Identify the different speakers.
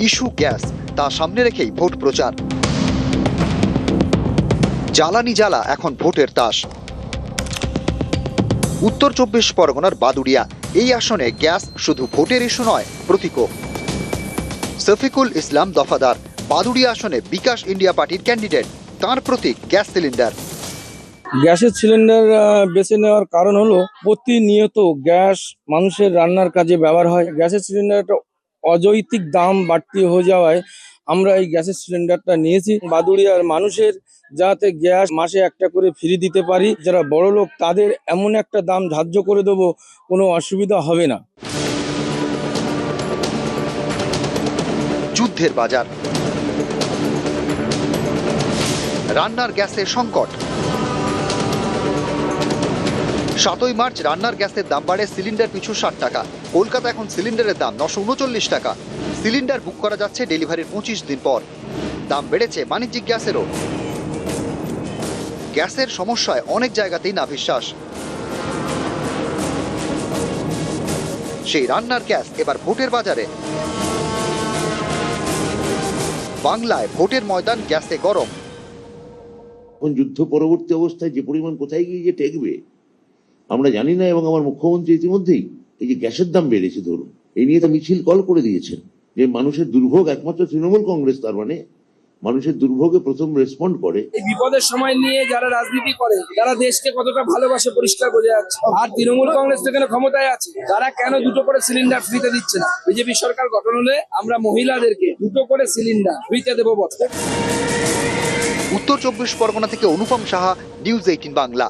Speaker 1: Issue gas, তা সামনে রেখেই ভোট প্রচার। জ্বালানি জ্বালা এখন ভোটের তাস। উত্তর 24 পরগনার বাদুড়িয়া, এই আসনে গ্যাস শুধু ভোটের ইস্যু নয়, প্রতীকও। শফিকুল ইসলাম দফাদার, বাদুড়িয়া আসনে বিকাশ ইন্ডিয়া পার্টির ক্যান্ডিডেট, তার প্রতীক গ্যাস সিলিন্ডার।
Speaker 2: গ্যাসের সিলিন্ডার বেছে নেওয়ার কারণ হলো প্রতিনিয়ত গ্যাস মানুষের রান্নার কাজে ব্যবহার হয়। গ্যাসের সিলিন্ডার একটা অযৌক্তিক দাম বাড়তি হয়ে যাওয়ায় আমরা এই গ্যাসের সিলিন্ডারটা নিয়েছি। বাদুড়িয়ার মানুষের যাতে গ্যাস মাসে একটা করে ফ্রি দিতে পারি, যারা বড় লোক তাদের এমন একটা দাম ধার্য করে দেবো, কোনো অসুবিধা হবে না।
Speaker 1: যুদ্ধের বাজার, রান্নার গ্যাসের সংকট। 7ই মার্চ রান্নার গ্যাসের দাম বাড়ে সিলিন্ডার পিছু 60 টাকা। কলকাতা এখন সিলিন্ডারের দাম 939 টাকা। সিলিন্ডার বুক করা যাচ্ছে ডেলিভারির 25 দিন পর। দাম বেড়েছে বাণিজ্যিক গ্যাসেরও। গ্যাসের সমস্যায় অনেক জায়গাতেই নাভিশ্বাস। সেই রান্নার গ্যাস এবার ভোটের বাজারে। বাংলায় ভোটের ময়দান গ্যাসে গরম।
Speaker 3: এখন যুদ্ধ পরবর্তী অবস্থায় যে পরিমাণ কোথায় গিয়ে যে টেকবে আমরা জানি না, এবং আমার মুখ্যমন্ত্রী ইতিমধ্যেই এই যে গ্যাসের দাম বেড়েছে ধরুন, এই নিয়ে তো মিছিল কল করে দিয়েছেন যে মানুষের দুর্ভোগ একমাত্র তৃণমূল কংগ্রেস তার মানে মানুষের দুর্ভোগে প্রথম রেসপন্ড করে।
Speaker 4: এই বিপদের সময় নিয়ে যারা রাজনীতি করে, যারা দেশকে কতটা ভালোবাসে পরিষ্কার বোঝা যাচ্ছে। আর তৃণমূল কংগ্রেস যেখানে ক্ষমতায় আছে, তারা কেন 2টো করে সিলিন্ডার ফ্রিতে দিচ্ছে না? বিজেপি সরকার গঠন হলে আমরা মহিলাদেরকে 2টো করে সিলিন্ডার ফ্রিতে দেবো বছর।
Speaker 1: উত্তর 24 পরগনা থেকে অনুপম সাহা, নিউজ 18 বাংলা।